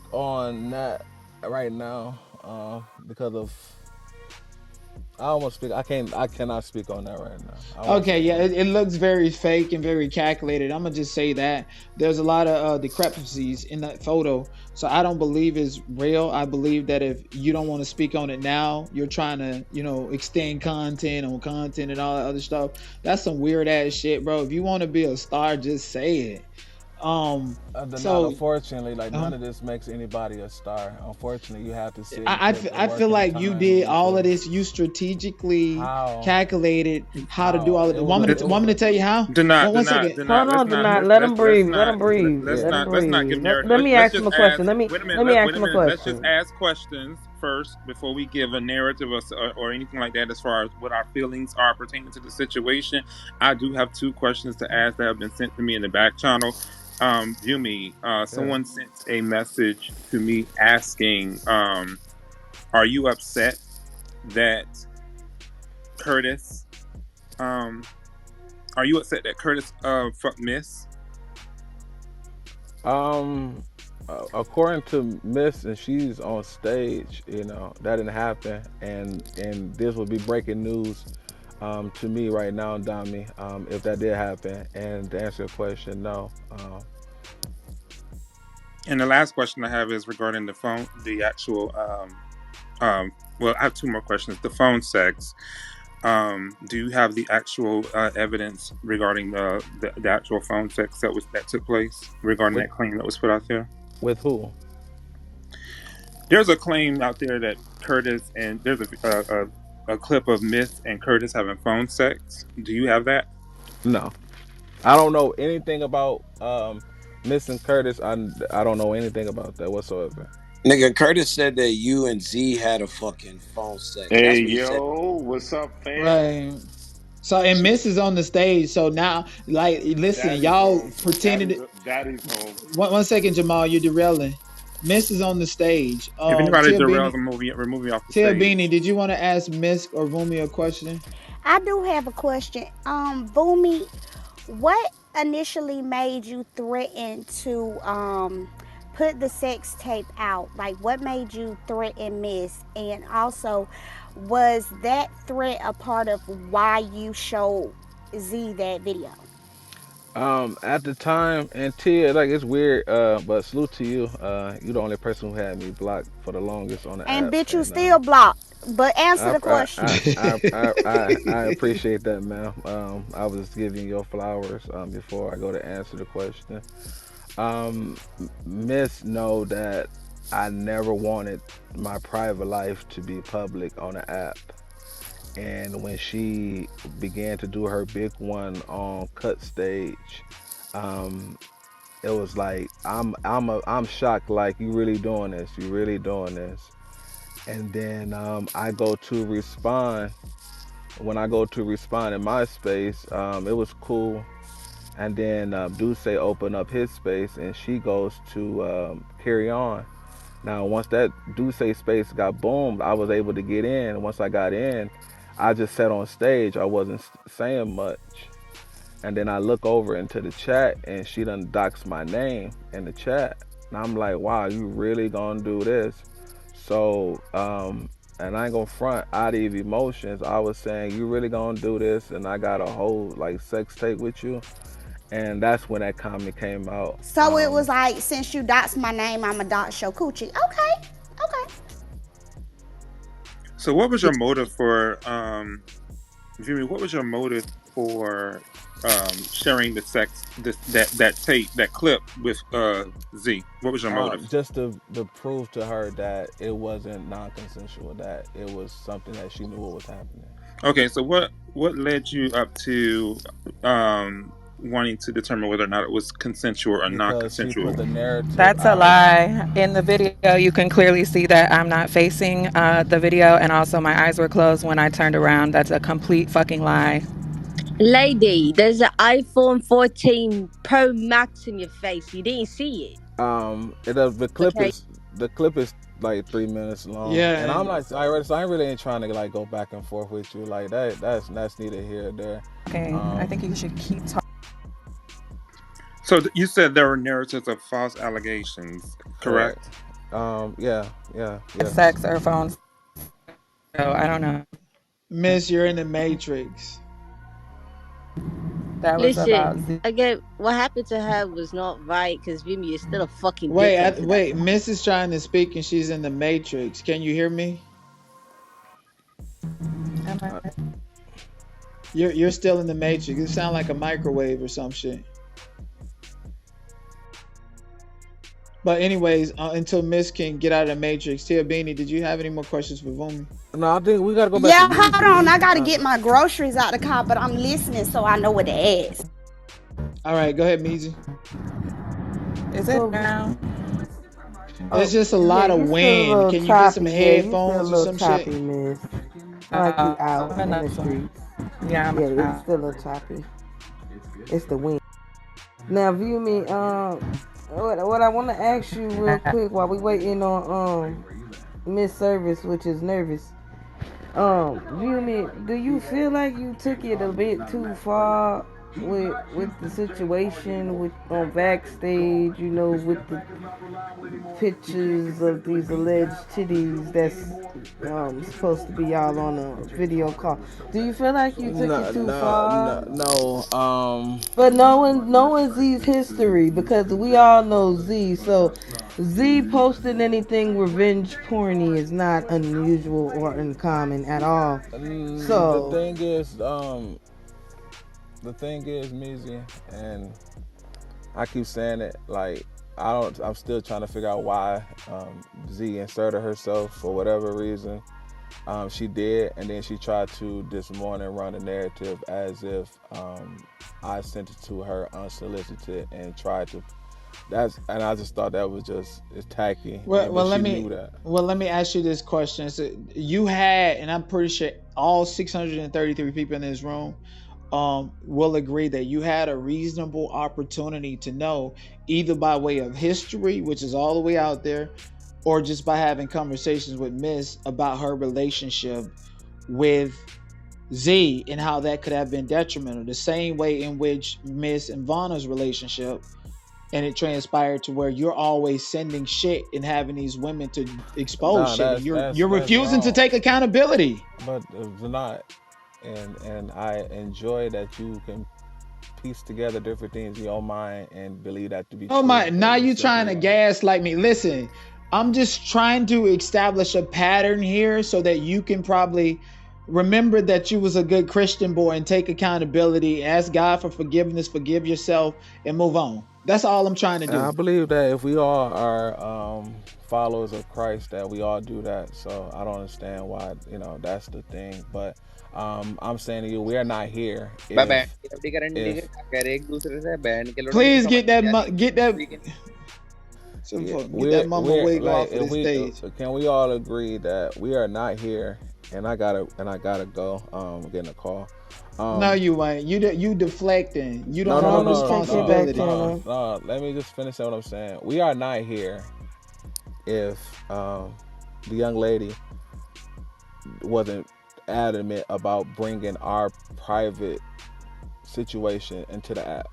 speak on that right now because of I almost speak. I can't. I cannot speak on that right now. I won't Okay, speak yeah, on it looks very fake and very calculated. I'm gonna just say that there's a lot of discrepancies in that photo, so I don't believe it's real. I believe that if you don't want to speak on it now, you're trying to, extend content on content and all that other stuff. That's some weird ass shit, bro. If you want to be a star, just say it. Not So unfortunately, like none um, of this makes anybody a star. Unfortunately, you have to sit and I, put the I work feel and like you time did all of into this. You strategically how calculated how to do all of it it. was a it Want was me a to tell you how? Do not, do One not, second. do Hold not. Let's on, do not. not Let's let let's him let's breathe. Let him not. breathe. Let's Let yeah. him not. Let's not give breathe. narrative. Let me Let's ask him just a question. ask. Let me Wait a minute. let me Wait ask a him a minute. Let's just question. ask questions first before we give a narrative or anything like that as far as what our feelings are pertaining to the situation. I do have two questions to ask that have been sent to me in the back channel. Viewme, Yeah. someone sent a message to me asking, "Are you upset that Curtis? Um, are you upset that Curtis fucked Miss?" Um, according to Miss, and she's on stage, that didn't happen, and this would be breaking news, to me right now, Dami, if that did happen. And to answer your question, no. And the last question I have is regarding the phone, the actual. Well, I have two more questions. The phone sex. Do you have the actual evidence regarding the actual phone sex that took place regarding With that claim that was put out there? with who? There's a claim out there that Curtis and there's a clip of Miss and Curtis having phone sex. Do you have that? No, I don't know anything about Miss and Curtis. I don't know anything about that whatsoever. Nigga, Curtis said that you and Z had a fucking phone sex. Hey That's what he said. yo, what's up, fam? Right. So and Miss is on the stage. So now, like, listen, Daddy's y'all home. pretended. Daddy's home. One second, Jamal, you're derailing. Miss is on the stage. If anybody Tia derails Beanie, a movie, remove me off the Tia Beanie, stage. did you want to ask Miss or Vumi a question? I do have a question. Boomy, what initially made you threaten to put the sex tape out? Like, what made you threaten Miss? And also, was that threat a part of why you showed Z that video? At the time, and Tia, like it's weird, but salute to you. You the only person who had me blocked for the longest on the And app, bitch, you and still blocked. But answer I, the I, question. I, I appreciate that, man. I was giving your flowers before I go to answer the question. Miss know that I never wanted my private life to be public on the app. And when she began to do her big one on Cut Stage, um, it was like I'm shocked. Like, you really doing this? You really doing this? And then I go to respond. When I go to respond in my space, it was cool. And then Duce opened up his space, and she goes to carry on. Now, once that Duce space got boomed, I was able to get in. Once I got in, I just sat on stage. I wasn't saying much. And then I look over into the chat, and she done doxed my name in the chat. And I'm like, wow, you really gonna do this? So, and I ain't gonna front out of emotions. I was saying, you really gonna do this? And I got a whole like sex tape with you. And that's when that comment came out. So it was like, since you dots my name, I'm a dot show coochie. Okay. Okay. So, what was your motive for Jimmy? What was your motive for sharing the sex that tape that clip with Z? What was your motive? Just to prove to her that it wasn't non-consensual, that it was something that she knew what was happening. Okay, so what led you up to wanting to determine whether or not it was consensual or Because she non-consensual? put the narrative That's a out. lie. In the video, you can clearly see that I'm not facing the video, and also my eyes were closed when I turned around. That's a complete fucking lie. Lady, there's an iPhone 14 Pro Max in your face. You didn't see it. The clip Okay. is the clip is like 3 minutes long, Yeah, and I'm and like, I really ain't trying to like go back and forth with you like that. That's neither here or there. Okay, I think you should keep talking. So you said there were narratives of false allegations, correct? Correct. Yeah, yeah, yes. sex or phone sex. So I don't know. Miss, you're in the Matrix. That was Listen, about Z. again, what happened to her was not right because Vimy is still a fucking Wait, dickhead for that. wait. Miss is trying to speak and she's in the Matrix. Can you hear me? Am Uh, I? You're still in the Matrix. You sound like a microwave or some shit. But anyways, until Miss can get out of the Matrix, Tia Beanie, did you have any more questions for Vumi? no, I think we gotta go back to Yeah, hold Measy. on. I gotta get my groceries out the car, but I'm listening so I know what to ask. All right, go ahead, Meezy. Is it So, now? It's Oh, just a yeah, lot of you still a wind. little Can you get some choppy. Yeah, you still a headphones or little some shit? choppy, miss. Sound like you out I'm in in the. the streets. Yeah, I'm Yeah, it's out. still a little choppy. It's the wind. Now, view me. What I want to ask you real quick while we waiting on Miss Service, which is nervous. View me. Do you feel like you took it a bit too far with the situation with on backstage? You know, with the pictures of these alleged titties that's supposed to be all on a video call. Do you feel like you took it no, too no, far? no, no. But knowing Z's history, because we all know Z, so Z posting anything revenge porny is not unusual or uncommon at all. The So thing is, Measy, and I keep saying it. Like, I don't. I'm still trying to figure out why Z inserted herself for whatever reason. She did, and then she tried to this morning run a narrative as if I sent it to her unsolicited and tried to. And I just thought that was just it's tacky, Well, but well, let she me knew that. well let me ask you this question. So you had, and I'm pretty sure all 633 people in this room will agree that you had a reasonable opportunity to know, either by way of history, which is all the way out there, or just by having conversations with Miss about her relationship with Z and how that could have been detrimental. The same way in which Miss and Vanna's relationship, and it transpired to where you're always sending shit and having these women to expose Nah, shit, and you're that's refusing to wrong. take accountability. But it's not. And I enjoy that you can piece together different things in your mind and believe that to be Oh true. my, But now it's you simply trying to wrong. gaslight me. Listen, I'm just trying to establish a pattern here so that you can probably remember that you was a good Christian boy and take accountability, ask God for forgiveness, forgive yourself, and move on. That's all I'm trying to And I do. believe that if we all are followers of Christ, that we all do that. So I don't understand why that's the thing. But I'm saying to you, we are not here मैं band if की लवड़ी current नहीं if कह रहे एक दूसरे से band के लोड़ा मुझे Please समझ नहीं आ रही get that लेकिन some yeah, get that mama we're wig like off of if this we stage. can we all agree that we are not here. And I gotta go. Getting a call. No, Um, you ain't. You deflecting. You no, don't no, no, no, want we no, check your no, back responsibility. no, channel. no. Let me just finish what I'm saying. We are not here if the young lady wasn't adamant about bringing our private situation into the app.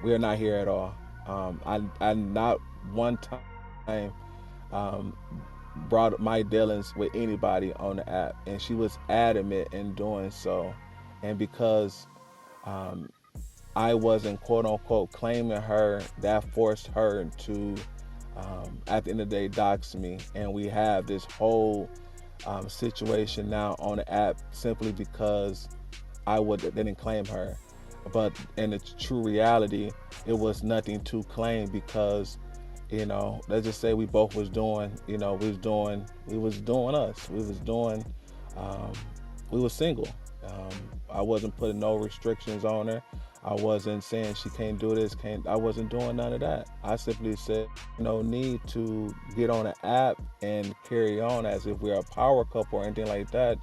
We are not here at all. I not one time um, brought my dealings with anybody on the app, and she was adamant in doing so. And because um, I wasn't quote unquote claiming her, that forced her to, at the end of the day, dox me. And we have this whole situation now on the app simply because didn't claim her. But in the true reality, it was nothing to claim because let's just say we both was doing, we was doing us, um, we was single. I wasn't putting no restrictions on her. I wasn't saying she can't do this, can't. I wasn't doing none of that. I simply said no need to get on an app and carry on as if we're a power couple or anything like that.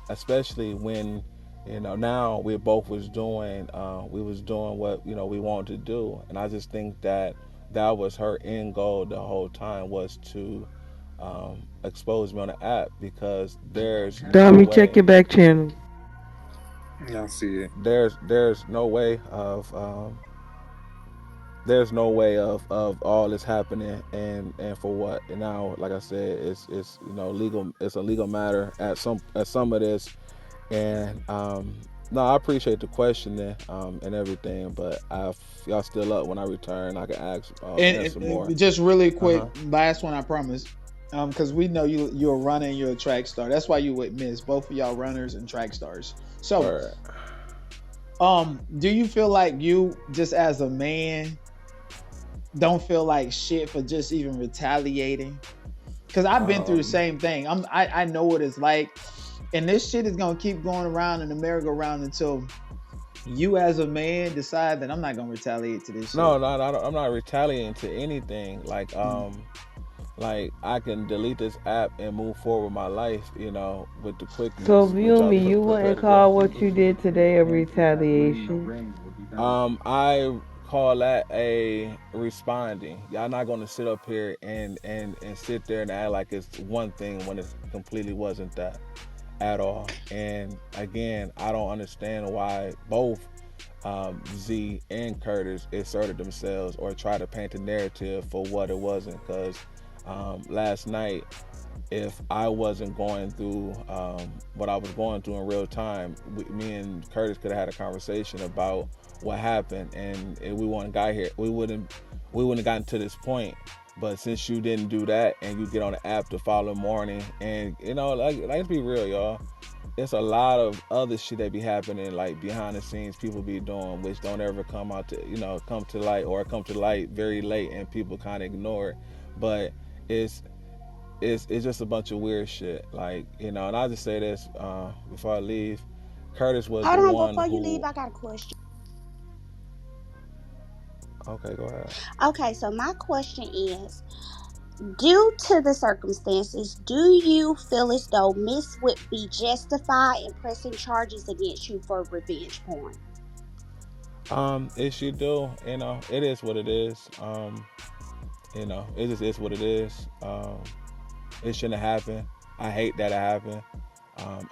Especially when now we both was doing we was doing what we wanted to do, and I just think that that was her end goal the whole time was to expose me on the app because there's no Dami, check way your back channel. Yeah, I see it. there's no way of there's no way of all this happening and for what. And now, like I said, it's legal. It's a legal matter at some of this. And no, I appreciate the questioning and everything, but if y'all still up when I return, I can answer more. And just really Uh quick, huh. last one, I promise. Because we know you're a runner and you're a track star. That's why you would miss both of y'all runners and track stars. So, Word. do you feel like you just as a man don't feel like shit for just even retaliating? Because I've been through the Um, same thing. I know what it's like, and this shit is gonna keep going around in the merry-go-round until you as a man decide that I'm not gonna retaliate to this no, shit. no, no, I'm not retaliating to anything. Mm. Like I can delete this app and move forward with my life, with the So quickness, which view I me, you wouldn't prepared to do. call what you did today a retaliation. I call that a responding. Y'all not gonna sit up here and sit there and act like it's one thing when it completely wasn't that at all. And again, I don't understand why both Z and Curtis asserted themselves or tried to paint a narrative for what it wasn't. Because last night, if I wasn't going through what I was going through in real time, me and Curtis could have had a conversation about what happened, and if we wouldn't got here, we wouldn't have gotten to this point. But since you didn't do that, and you get on the app the following morning, and like let's be real, y'all. It's a lot of other shit that be happening like behind the scenes people be doing which don't ever come out to come to light or come to light very late and people kind of ignore it. But it's it's just a bunch of weird shit. Like, and I'll just say this before I leave. Curtis was the Hold on, one before you leave, who. I got a question. Okay, go ahead. Okay, so my question is, due to the circumstances, do you feel as though Miss would be justified in pressing charges against you for revenge porn? If you do, it is what it is. It just is what it is. It shouldn't have happened. I hate that it happened.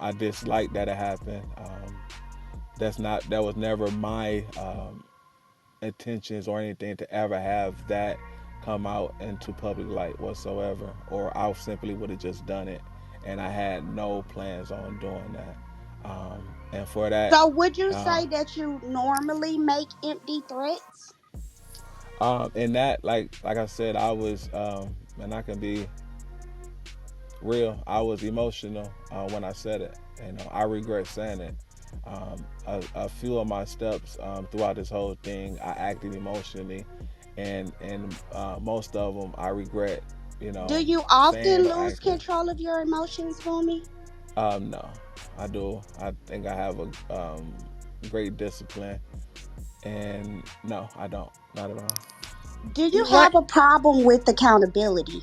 I dislike that it happened. That was never my intentions or anything to ever have that come out into public light whatsoever, or I simply would have just done it, and I had no plans on doing that. And for that, So, would you uh, say that you normally make empty threats? and that, like I said, I was, and I can be real. I was emotional when I said it. I regret saying it. A few of my steps throughout this whole thing, I acted emotionally, and most of them I regret. Do you Saying often or lose acting. control of your emotions, Boomy? No, I do. I think I have a great discipline, and no, I don't. Not at Do you What? have a problem with accountability?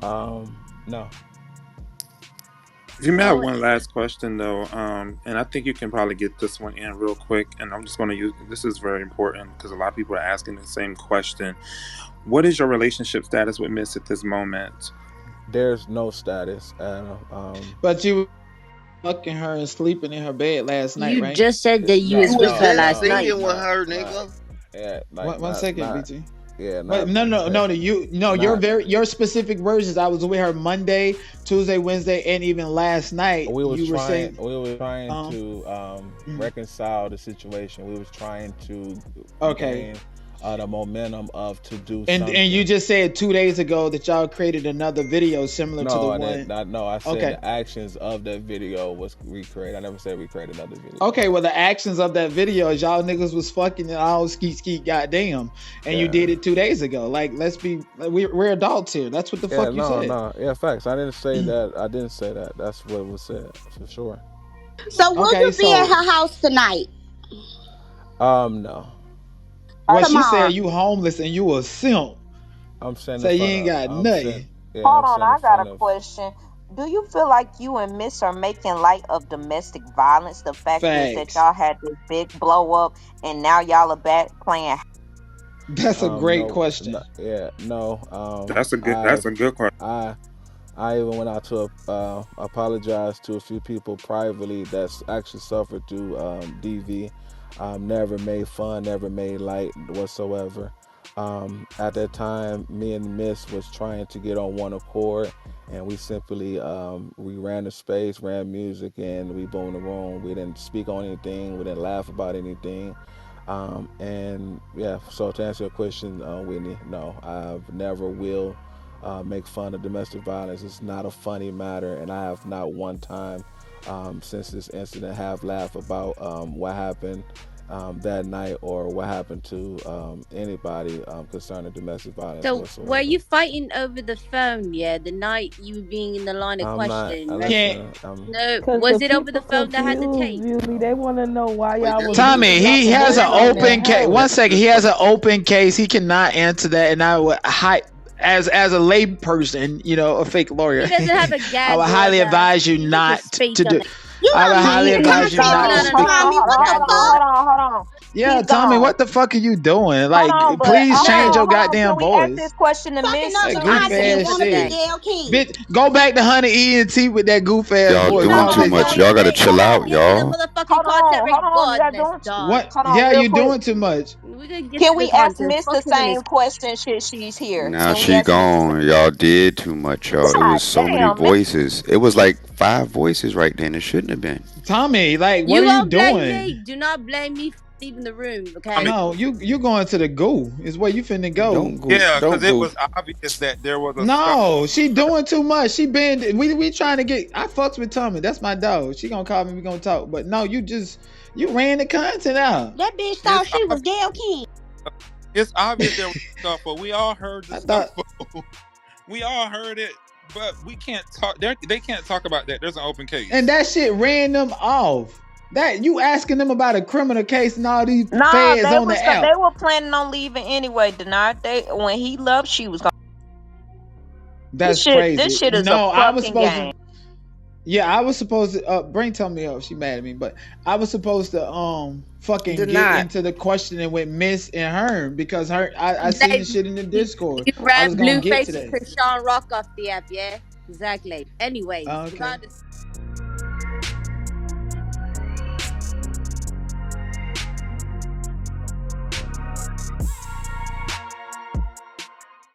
all. No. If you may have So, one last question though, and I think you can probably get this one in real quick, and I'm just going to use this is very important because a lot of people are asking the same question. What is your relationship status with Miss at this moment? There's no status. But you fucking her and sleeping in her bed last night, You right? just said that you You No, was with was no, her just last no, night. singing with no, her, not. nigga. Yeah, like One second, not. BT. Yeah, Wait, not. no, no, no, no. Your Not. your specific versions. I was with her Monday, Tuesday, Wednesday, and even last night. You were saying, We was trying um, to mm, reconcile the situation. We was trying to okay. gain the momentum of to do And you something. just said 2 days ago that y'all created another video similar to the No, I didn't. one. Not, no, I said Okay, the actions of that video was recreated. I never said recreate another video. okay. Well, the actions of that video is y'all niggas was fucking and all skeet skeet goddamn, and you Yeah. did it 2 days ago. Like, let's be, we're adults here. That's what the Yeah. fuck you No. said. No. Yeah. Facts. I didn't say that. I didn't say that. That's what was said for sure. so will Okay, you be at so her house tonight? No. well, she said Tomorrow. you homeless and you a simp. I'm sitting in Say you front ain't of. got I'm sitting. nothing. Yeah. Hold I'm on, sitting in I got front a of. question. Do you feel like you and Miss are making light of domestic violence? The fact is that Facts. y'all had this big blow up and now y'all are back playing. That's a great No, question. no, yeah, no. That's a good question. I, I even went out to apologize to a few people privately that's actually suffered through DV. Never made fun, never made light whatsoever. At that time, me and Miss was trying to get on one accord, and we simply we ran the space, ran music, and we boomed the room. We didn't speak on anything, we didn't laugh about anything. And yeah, so to answer your question, Whitney, no, I've never will make fun of domestic violence. It's not a funny matter, and I have not one time since this incident have laughed about what happened that night or what happened to anybody concerning domestic violence So whatsoever. were you fighting over the phone? Yeah, the night you were being in the line of I'm not. questioning, right? Listen, No, Cause was the it over the people phone that had the confused, tape? Viewme. They want to know why y'all was Tommy, beating he up has the an women in open that case. house. One second, he has an open case. He cannot answer that, and I would as a lay person, you know, a fake lawyer, He doesn't have a I gag would highly order. advise you He can not just speak to on do. it. You I would don't know highly the advise you context not No, to of no, it, no, speak. no. Tommy. What the Gag fuck? order. Hold on. Yeah, He's Tommy, gone. what the fuck are you doing? Hold Like, on, but please change No. your hold on. Can goddamn we ask voice. this question to Fucking Miss up That the too? goof I'm content. ass Want to speaking be shit. today. Gail King. Bitch, go back to Honey ENT with that goof ass Y'all voice. doing Hold Fuck too on. you Can much. we? talking Y'all gotta about. chill out, This is a y'all. motherfucking Hold on. cartel Hold on. We got regardless, doing. dog. What? Hold on, Yeah, real you quick. doing too much. We're gonna get Can to the we ask content. Miss Fuck the him and his same question? Should she's here? Now Can we she ask Miss the same? gone. Y'all did too much, y'all. It God was so many damn, man. voices. It was like 5 voices right then. It shouldn't have been. Tommy, like, what You are you won't blame me. doing? Do not blame me for leaving the room, I mean, okay? No, you going to the goo is where you finna go. Don't go. yeah, because Don't it go. was obvious that there was a scuffle. No, she doing too much. She been we trying to get. I fucks with Tommy. That's my dog. She gonna call me. We gonna talk. But no, you ran the content out. That bitch thought It's she was obvious. Gail King. It's obvious there was a scuffle. We all heard the I thought scuffle. We all heard it, but we can't talk. They can't talk about that. There's an open and case. that shit ran them off. That you asking them about a criminal case and all these Nah, feds on the they app. were planning on leaving anyway. Denied they when he left, she was gone. That's This crazy. shit is a No, I was fucking supposed game. to. Yeah, I was supposed to. Brain tell me up. She mad at me, but I was supposed to fucking get Denied. into the questioning with Miss and Herm because I seen the They, shit in the Discord. you I ran was gonna get Blueface to and that. Krishan Rock off the app, yeah? Exactly. Anyways, Okay. regardless.